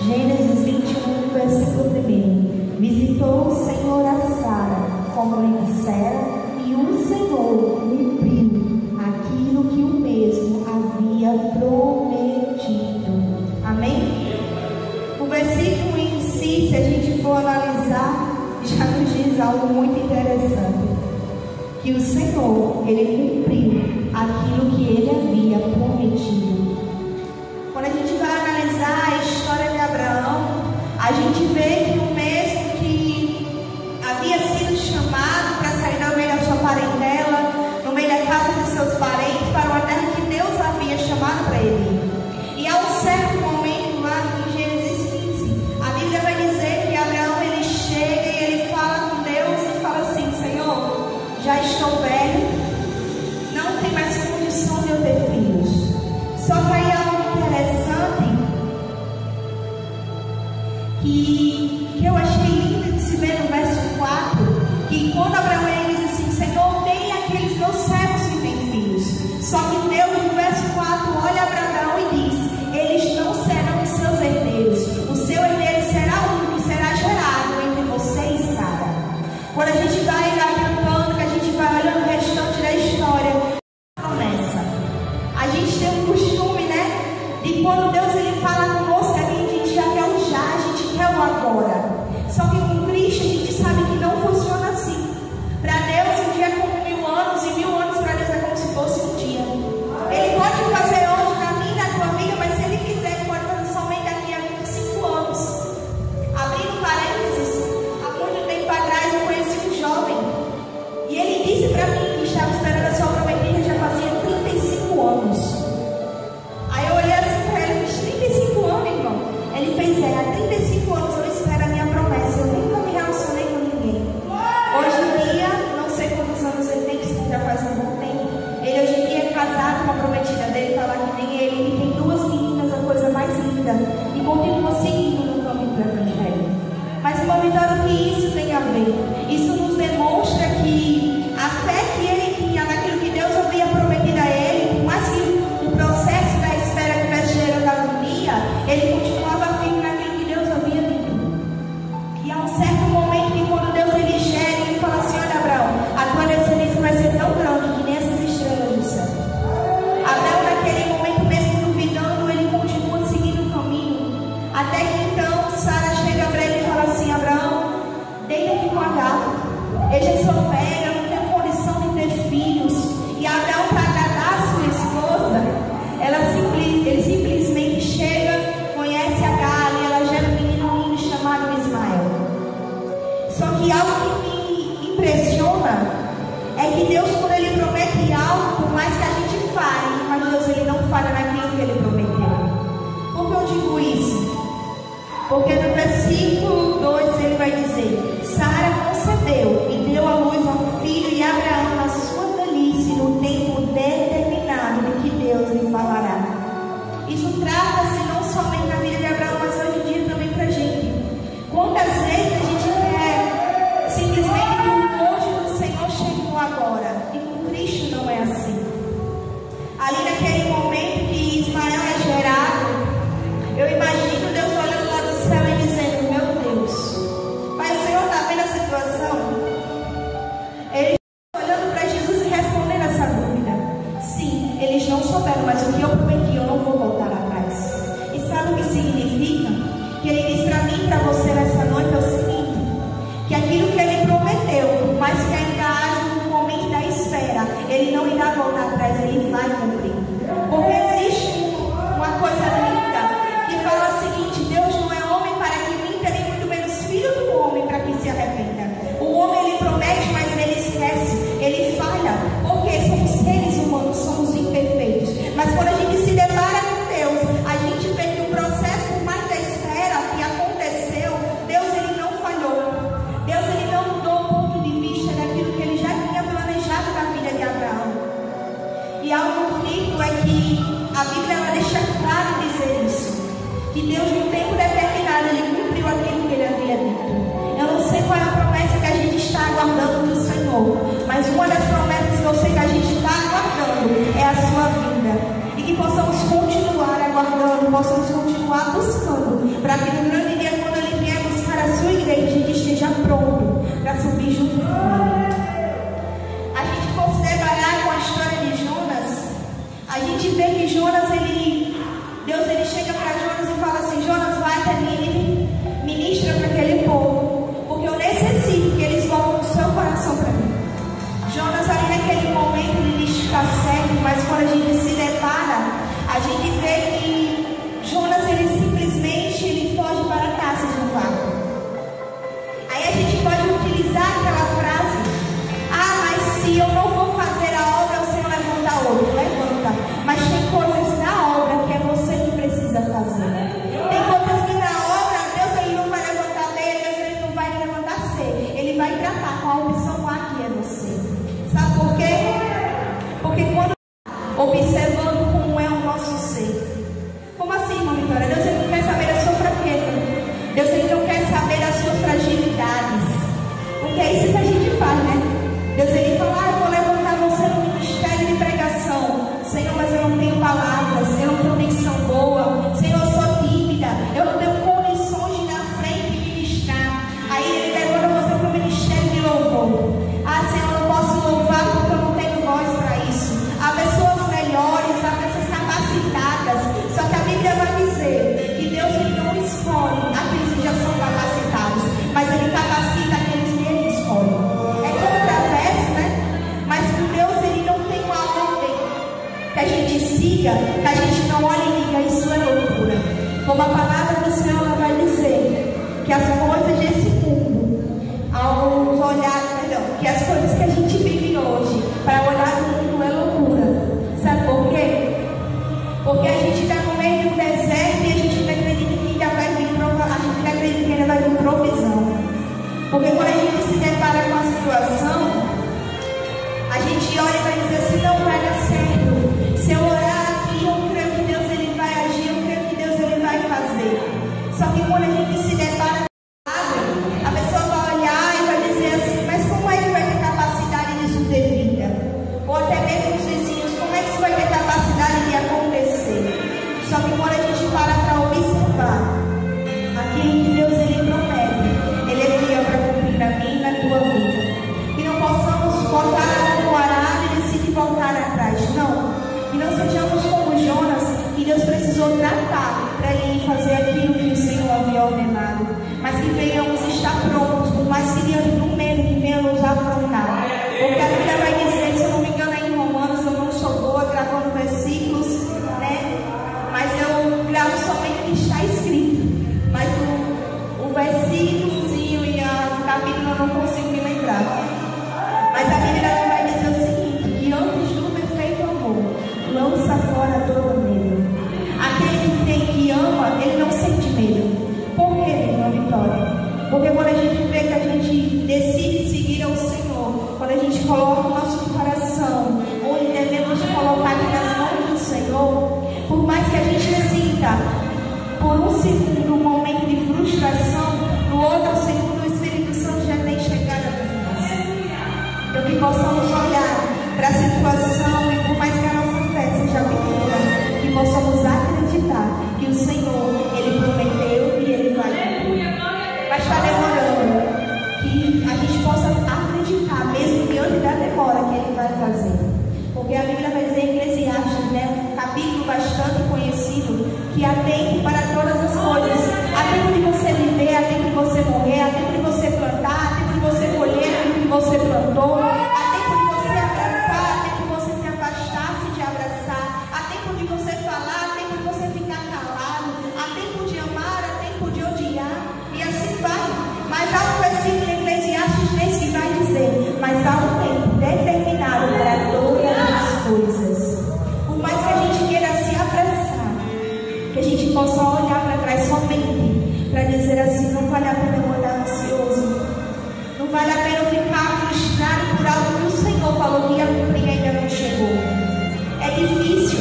Gênesis 21, versículo 1. Visitou o Senhor a Sara, como lhe dissera, e o Senhor cumpriu aquilo que o mesmo havia prometido. Amém? O versículo em si, se a gente for analisar, já nos diz algo muito interessante. Que o Senhor, Ele cumpriu aquilo que Ele havia prometido. Quando a gente vai analisar a história de Abraão, a gente vê que o mesmo que havia sido chamado para sair do meio da sua parentela, no meio da casa dos seus parentes, para uma terra que Deus havia chamado para ele. E a um certo momento, lá em Gênesis 15, a Bíblia vai dizer que Abraão, ele chega e ele fala com Deus e fala assim: Senhor, já estou velho, não tem mais condição de eu ter filhos. Só que aí algo interessante que eu achei lindo de se ver no verso 4, que quando Abraão ele diz assim: Senhor, dei aqueles meus servos que têm filhos. Só que Deus no verso 4 olha para Abraão e diz: eles não serão seus herdeiros, o seu herdeiro será um que será gerado entre você e Sara. Quando a gente vai cantando, que a gente vai olhando o restante da história, promessa. A gente tem um costume, né, de quando Deus ele fala conosco, a gente já quer o já, a gente quer o agora. Só que com Cristo a gente sabe que não funciona assim. Para Deus um dia é como 1000 anos, e 1000 anos para Deus é como se fosse um dia. Ele pode fazer hoje na minha e na tua vida, mas se Ele quiser, Ele pode fazer somente daqui a 25 anos. Abrindo parênteses, há muito tempo atrás eu conheci um jovem, e ele disse para mim que estava esperando a sua prometida já fazia 35 anos. Aí eu olhei assim para ele e fiz: 35 anos, irmão? Ele fez: há 35 anos eu espero a minha promessa, eu nunca me relacionei com ninguém. Hoje em dia, não sei quantos anos ele tem, que já faz um bom tempo. Ele hoje em dia é casado com a prometida dele, falar que nem ele tem 2 meninas, a coisa mais linda, e continua seguindo no caminho do Evangelho. Mas, irmão Vitório, o que isso tem a ver? Isso nos demonstra que a fé que ele tinha naquilo que Deus havia prometido a ele, por mais que o processo da espera tivesse gerando agonia, ele continuava firme naquilo que Deus havia dito. E há um certo momento que quando Deus ele gera, ele fala assim: olha, Abraão, a tua descendência vai ser tão grande que nem essas estrelas do céu. Abraão, naquele momento mesmo duvidando, ele continua seguindo o caminho. Até que então Sara chega para ele e fala assim: Abraão, deita aqui com a gata, eu já sou velha, não tenho condição de ter filhos. E Abraão, para agradar a sua esposa, ele simplesmente chega, conhece a Agar e ela gera um menino lindo chamado Ismael. Só que algo que me impressiona é que Deus, quando Ele promete algo, por mais que a gente fale, mas Deus ele não falha naquilo que Ele prometeu. Por que eu digo isso? Porque no versículo 2 ele vai dizer: Sara concebeu e deu à luz a um filho, e Abraão na sua velhice, no tempo determinado de que Deus lhe falará. Isso trata-se não somente na vida de Abraão, mas hoje em dia também para a gente. Quantas vezes a gente quer simplesmente que o monte do Senhor chegou agora, e com Cristo não é assim. Ali naquele momento que Ismael é gerado, eu imagino Deus olhando lá do céu e dizendo: meu Deus, Pai, o Senhor está vendo a situação? Eles estão olhando para Jesus e respondendo essa dúvida: sim, eles não souberam, mas o que eu prometi eu não vou voltar atrás. E sabe o que significa? Que Ele diz para mim e para você nessa noite é o seguinte: que aquilo que Ele prometeu, por mais que ainda haja um momento da espera, Ele não irá voltar atrás, Ele vai cumprir. Porque existe uma coisa linda que fala o seguinte: Deus não é homem para que minta, nem muito menos filho do homem para que se arrependa. O homem ele promete, mas ele esquece, ele falha, porque somos seres humanos, somos imperfeitos. Mas quando a gente se depara com Deus, a gente vê que o processo, por mais da espera que aconteceu, Deus ele não falhou. Deus ele não mudou o ponto de vista daquilo que ele já tinha planejado na vida de Abraão. E algo bonito é que a Bíblia ela deixa claro dizer isso, que Deus no tempo determinado ele cumpriu aquilo que ele havia dito. Eu não sei qual é a promessa que a gente está aguardando do Senhor, mas uma das promessas que eu sei que a gente está aguardando é a sua vinda. E que possamos continuar aguardando, possamos continuar buscando, para que no grande dia, quando Ele vier buscar a sua igreja, a gente esteja pronto para subir junto com Ele. A gente fosse deparar com a história de Jonas, a gente vê que Jonas, Deus chega para Jonas e fala assim: Jonas, vai até Nínive, ministra para aquele povo, porque eu necessito que eles voltem o seu coração para mim. Jonas ali naquele momento ele está certo, mas quando a gente se depara, a gente vê que Jonas simplesmente foge para a taça de um barco. Aí a gente pode utilizar aquela frase: ah, mas se eu não vou fazer a obra, o Senhor levanta outro. Levanta. Mas tem coisas na obra que é você que precisa fazer. Tem coisas que na obra Deus ele não vai levantar B, Deus ele não vai levantar C. Ele vai tratar com a opção A, que é você. Sabe por quê? Porque quando observando como é o nosso ser. Como assim, irmã Vitória? Deus ele não quer saber da sua fraqueza. Deus ele não quer saber das suas fragilidades. Porque é isso que a gente faz, né? Deus ele fala: ah, eu vou levantar você no ministério de pregação. Senhor, mas eu não tenho palavras, eu não tenho dicção boa. Senhor, eu sou tímida, eu não tenho condições de ir na frente e ministrar. Aí ele levanta você para o ministério de louvor. Ah, Senhor, eu não posso louvar porque eu não tenho voz para isso. Há pessoas melhores, há pessoas capacitadas. Só que a Bíblia vai dizer que Deus ele não escolhe aqueles que já são capacitados, mas ele capacita aqueles que ele escolhe. É controverso, né? Mas com Deus ele não tem uma ordem que a gente siga, que a gente não olhe e diga: isso é loucura. Como a palavra do Senhor ela vai dizer que as coisas desse mundo, ao olhar, que as coisas que a gente vive hoje, para olhar no mundo é loucura. Sabe por quê? Porque a gente está no meio de um deserto e a gente não acredita que ainda vai vir provisão. A gente não acredita que ainda vai vir provisão. Porque quando a gente se depara com a situação, a gente olha e vai dizer assim: não vai dar certo. Se eu orar aqui, eu creio que Deus ele vai agir, eu creio que Deus ele vai fazer. Só que quando a gente se depara com a pessoa vai olhar e vai dizer assim: mas como é que vai ter capacidade disso ter vida? Ou até mesmo os vizinhos, como é que isso vai ter capacidade de acontecer? Só que quando a gente para observar aquilo que Deus ele promete, ele é fiel para cumprir na minha e na tua vida. Que não possamos botar a mão no arado e decidir voltar atrás. Não. Que não sejamos como Jonas, que Deus precisou tratar para ele fazer aquilo que o Senhor havia ordenado. Mas que venhamos estar prontos, por mais que diante do medo que venha nos afrontar. Porque a Bíblia vai dizer, se eu não me engano, é em Romanos, eu não sou boa gravando versículos, né? Mas eu gravo somente o que está escrito. Mas o versículozinho e o capítulo eu não consigo me lembrar. Mas a Bíblia vai dizer o seguinte: que antes do perfeito amor, lança fora todo medo. Aquele que ama, ele não sente medo. Por quê, irmã Vitória? Porque quando a gente vê que a gente decide seguir ao Senhor, quando a gente coloca o nosso coração onde devemos colocar aqui nas mãos do Senhor, por mais que a gente sinta por um segundo um momento de frustração, no outro segundo o Espírito Santo já tem chegado até nós. Então que possamos olhar para a situação e por mais que a nossa fé seja pequena, que possamos acreditar que o Senhor, Ele prometeu e Ele vai cumprir. Vai estar demorando, que a gente possa acreditar mesmo diante da demora que Ele vai fazer. Porque a Bíblia vai dizer em Eclesiastes, né, um capítulo bastante conhecido, que há tempo para todas as coisas. Há tempo de você viver, há tempo de você morrer, há tempo de você plantar, há tempo de você colher aquilo que você plantou, há tempo de você abraçar, há tempo de você se afastar-se de abraçar, há tempo de você falar, há tempo de você ficar calado, há tempo de amar, há tempo de odiar, e assim vai. Mas há um versículo em Eclesiastes nesse que vai dizer: mas há um tempo determinado para todas as coisas. Por mais que a gente queira se apressar, que a gente possa olhar para trás somente para dizer assim: não vale a pena eu andar ansioso, não vale a pena eu ficar frustrado por algo que o Senhor falou que ia cumprir e ainda não chegou. É difícil,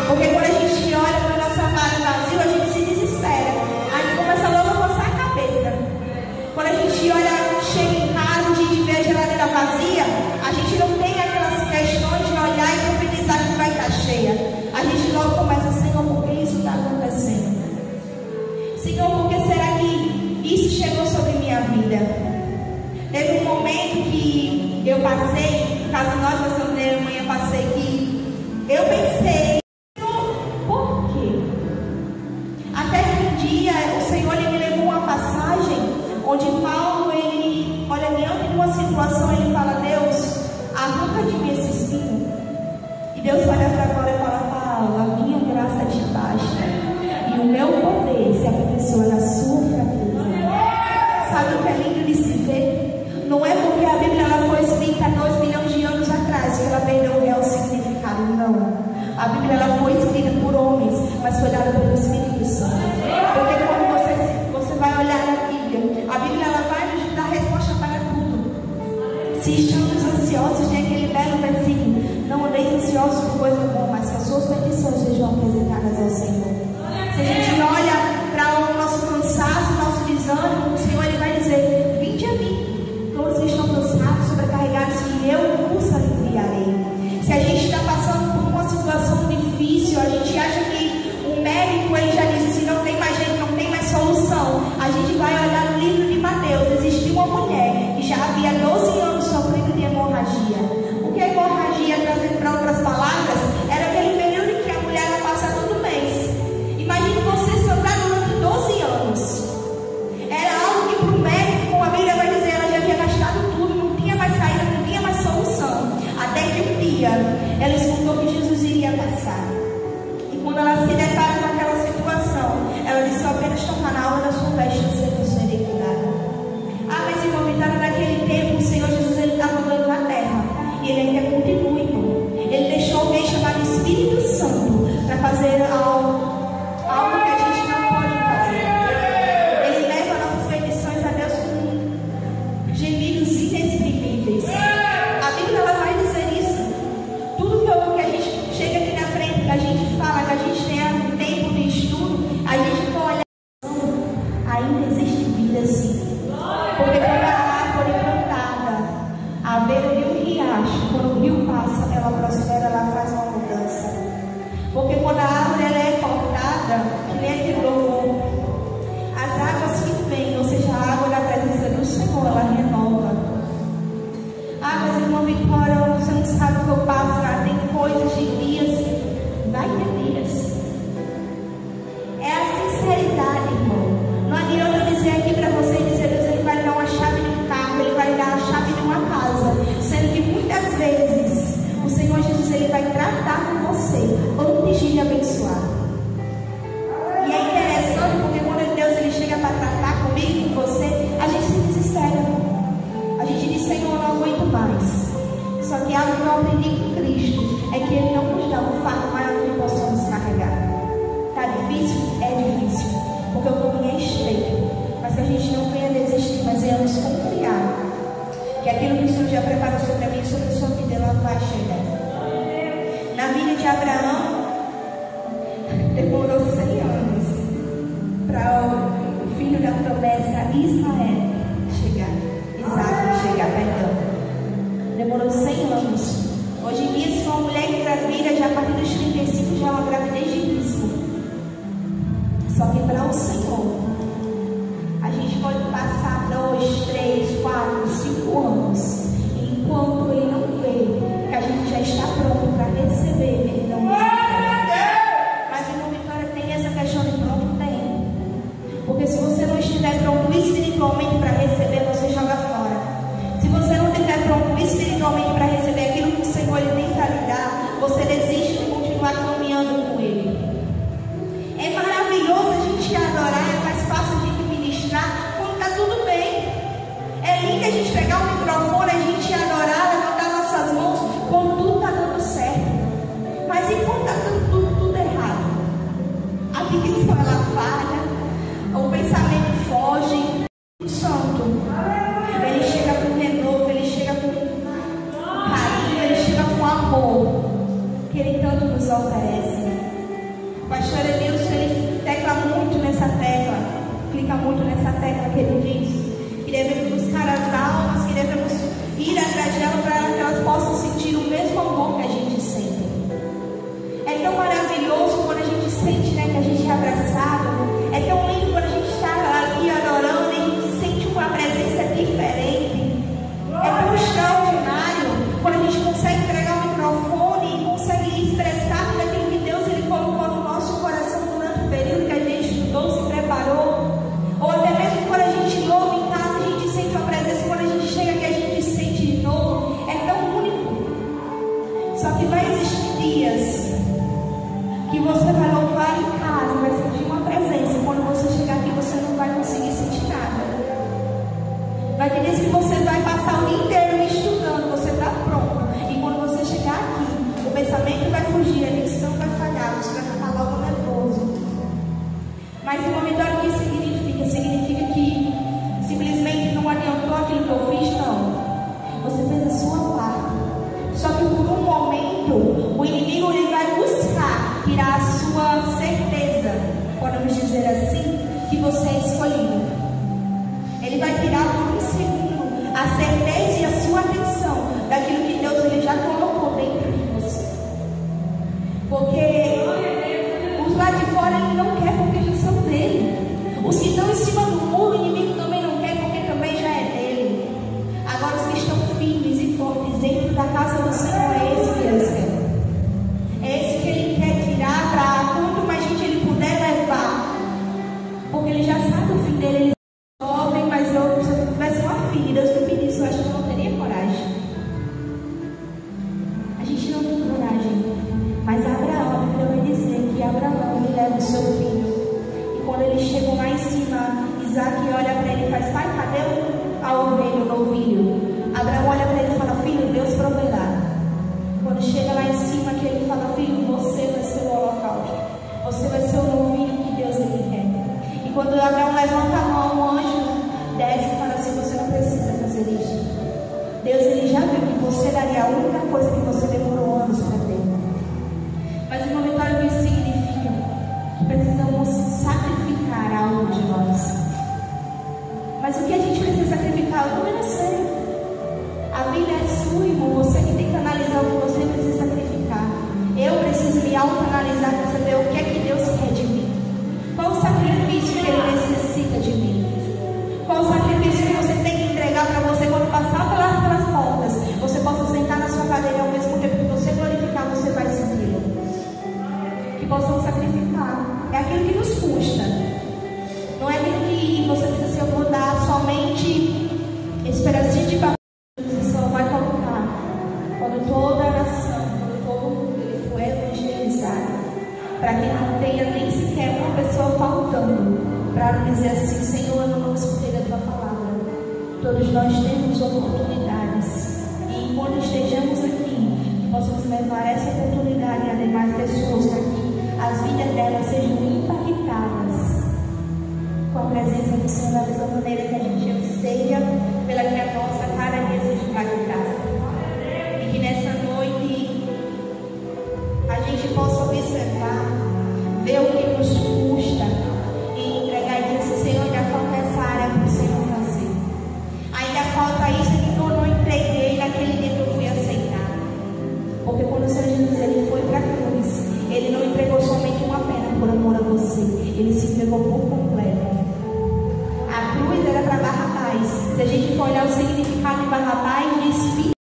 porque quando a gente olha para o nosso armário vazio, a gente se desespera, aí começa logo a coçar a cabeça. Quando a gente olha, chega em casa, a gente vê a geladeira vazia, a gente não tem aquelas questões de olhar e profetizar que vai estar cheia. A gente logo começa: Senhor, por que isso está acontecendo? Senhor, por que vida. Teve um momento que eu passei, no caso nós passamos na Alemanha, passei que eu pensei, por quê? Até que um dia o Senhor ele me levou uma passagem onde Paulo, ele, olha, diante de uma situação, ele fala: Deus, arranca de mim esse espinho. E Deus olha para agora e fala: Paulo, a minha graça te basta, e o meu poder se aperfeiçoa na sua fraqueza. Sabe o que é lindo de se ver? Não é porque a Bíblia ela foi escrita há 2 milhões de anos atrás que ela perdeu o real significado, não. A Bíblia ela foi escrita por homens, mas foi dada pelo Espírito Santo. Porque quando você vai olhar a Bíblia ela vai nos dar resposta para tudo. Se estamos ansiosos, tem aquele belo versículo: não andeis ansiosos por coisa alguma, mas que as suas petições sejam apresentadas ao Senhor. Se a gente olha para o nosso cansaço, o nosso desânimo, o Senhor ele vai dizer: vinde a mim, todos que estão cansados, sobrecarregados, que eu vos aliviarei. Se a gente está passando por uma situação difícil, a gente acha que o médico ele já disse assim: não tem mais jeito, não tem mais solução. A gente vai olhar no livro de Mateus. Existiu uma mulher que já havia 12 anos sofrendo de hemorragia. O que é hemorragia, trazendo para outras palavras, era aquele período em que a mulher ia passar todo mês. Imagine você sangrar durante 12 anos. Era algo que para o médico, como a Bíblia vai dizer, ela já havia gastado tudo, não tinha mais saída, não tinha mais solução. Até que um dia ela escutou que Jesus iria passar. E quando ela se depara com aquela situação, ela disse: apenas tocar na alma da sua veste, eu serei curada. Ah, mas irmão Vitória, naquele tempo o Senhor Jesus ele estava andando na terra. E ele ainda continua, irmão. Ele deixou alguém chamado Espírito Santo para fazer algo que a gente não pode fazer. Ele leva nossas petições a Deus com gemidos inexprimíveis. A Bíblia ela vai dizer isso. Tudo que a gente chega aqui na frente, que a gente fala, que a gente tenha tempo de estudo, a gente for olhar, ainda existe vida sim. Porque quando a árvore plantada à beira de um riacho, quando o rio passa, ela prospera, ela faz uma mudança. Porque quando a árvore ela é cortada, que nem aquele louvor, as águas que vêm, ou seja, a água da presença do Senhor, ela renova. Ah, mas irmã Vitória, você não sabe o que eu passo lá, tem coisas de dias. Vai ter dias. É a sinceridade, irmão. Não adianta eu dizer aqui para você e dizer: Deus ele vai lhe dar uma chave de um carro, ele vai lhe dar a chave de uma casa, sendo que muitas vezes o Senhor Jesus ele vai tratar com você antes de lhe abençoar. E é interessante porque quando Deus ele chega para tratar comigo e com você, a gente se desespera. A gente diz: Senhor, eu não aguento mais. Só que algo que eu aprendi com Cristo é que Ele não nos dá um fardo maior do que possamos carregar. Está difícil? É difícil. Porque o caminho é estreito. Mas que a gente não venha desistir, mas venhamos confiar que aquilo que o Senhor já preparou sobre a minha e sobre a sua vida, ela vai chegar. Na vida de Abraão, demorou 100 anos para o filho da promessa, Ismael, chegar. Isaac chegar, perdão. Demorou 100 anos. Hoje em dia, se uma mulher engravida, já a partir dos 35 já é uma gravidez de risco. Só que para o Senhor, a gente pode passar 2, 3, 4, 5 anos. Enquanto Ele não vê que a gente já está pronto para receber, Ele não nos entrega. Mas irmã Vitória, tem essa questão de pronto? Tem. Porque se você não estiver pronto espiritualmente para receber, você joga fora. Se você não estiver pronto espiritualmente para receber aquilo que o Senhor ele tem para lhe dar, você desiste de continuar caminhando com Ele. É maravilhoso a gente adorar, é mais fácil a gente ministrar quando está tudo bem. É lindo a gente pegar o microfone, a gente adorar, levantar nossas mãos quando tudo está dando certo. Mas e quando está tudo errado? A dicção ela falha, o pensamento foge. O Santo, ele chega com renovo, ele chega com carinho, ele chega com amor que Ele tanto nos oferece. O pastor Edilson, ele tecla muito nessa tecla, clica muito nessa tecla que ele diz que devemos buscar as almas, que devemos ir atrás dela para que elas possam sentir o mesmo amor que a gente sente. É tão maravilhoso quando a gente sente, né, que a gente é abraçado. É tão lindo quando a gente está aqui adorando e a gente sente uma presença Aqueles que você vai passar o dia inteiro estudando, você está pronto. E quando você chegar aqui, o pensamento vai fugir, a dicção vai falhar, você vai ficar logo nervoso. Mas irmão Vitória, o que significa? Significa que simplesmente não adiantou aquilo que eu fiz, não. Você fez a sua parte. Só que por um momento, o inimigo ele vai buscar tirar a sua certeza, podemos dizer assim, que você é escolhido. Ele vai tirar por um segundo a certeza e a sua atenção daquilo que Deus ele já colocou dentro de você. Porque os lá de fora ele não quer porque já são dele. Os que estão em cima do muro, o inimigo também não quer porque também já é dele. Agora os que estão firmes e fortes dentro da casa do Senhor, é esse que Deus quer. É esse que ele quer tirar para quanto mais gente ele puder levar. Porque ele já sabe o fim dele. Ele é jovem, mas eu, se eu tivesse uma filha, Deus me pedisse, eu acho que eu não teria coragem. A gente não tem coragem. Mas Abraão, eu vou dizer que Abraão ele leva o seu filho. E quando eles chegam lá em cima, Isaac olha para ele e faz: pai, cadê a ovelha, o novilho? Abraão olha para ele e fala: filho, Deus proverá. Quando chega lá em cima, que ele fala: filho, você vai ser o holocausto. Você vai ser o novilho que Deus ele quer. E quando Abraão levanta a mão, o anjo desce e fala assim: você não precisa fazer isso. Deus ele já viu que você daria a única coisa que você demorou anos para ter. Mas irmão Vitória, isso significa que precisamos sacrificar algo de nós. Mas o que a gente precisa sacrificar, eu também não sei. A vida é sua, irmão. Você que tem que analisar o que você precisa sacrificar. Eu preciso me autoanalisar para saber o que é que Deus quer de mim. Qual o sacrifício que Ele necessita de mim? Qual o sacrifício que você tem que entregar para você quando passar pelas portas? Você possa sentar na sua cadeira e ao mesmo tempo que você glorificar, você vai senti-lo. Que possamos sacrificar. É aquilo que nos custa. Não é aquilo que você precisa se acordar somente esse pedacinho de papel que você só vai colocar quando toda a nação, quando todo ele for evangelizado, para que não tenha nem sequer uma pessoa faltando para dizer assim: Senhor, eu não escutei da tua palavra. Todos nós temos oportunidades e quando estejamos aqui, que possamos levar essa oportunidade a demais pessoas para que as vidas delas sejam impactadas com a presença do Senhor, da mesma maneira que a gente anseia pela que a nossa cada dia seja impactada. E que nessa noite a gente possa observar, ver o que nos custa e entregar e dizer assim: Senhor, ainda falta essa área para o Senhor fazer. Ainda falta isso que eu não entreguei naquele dia que eu fui aceitar. Porque quando o Senhor Jesus ele foi para a cruz, ele não entregou somente uma perna por amor a você, ele se entregou por completo. A cruz era para Barrabás. Se a gente for olhar o significado de Barrabás,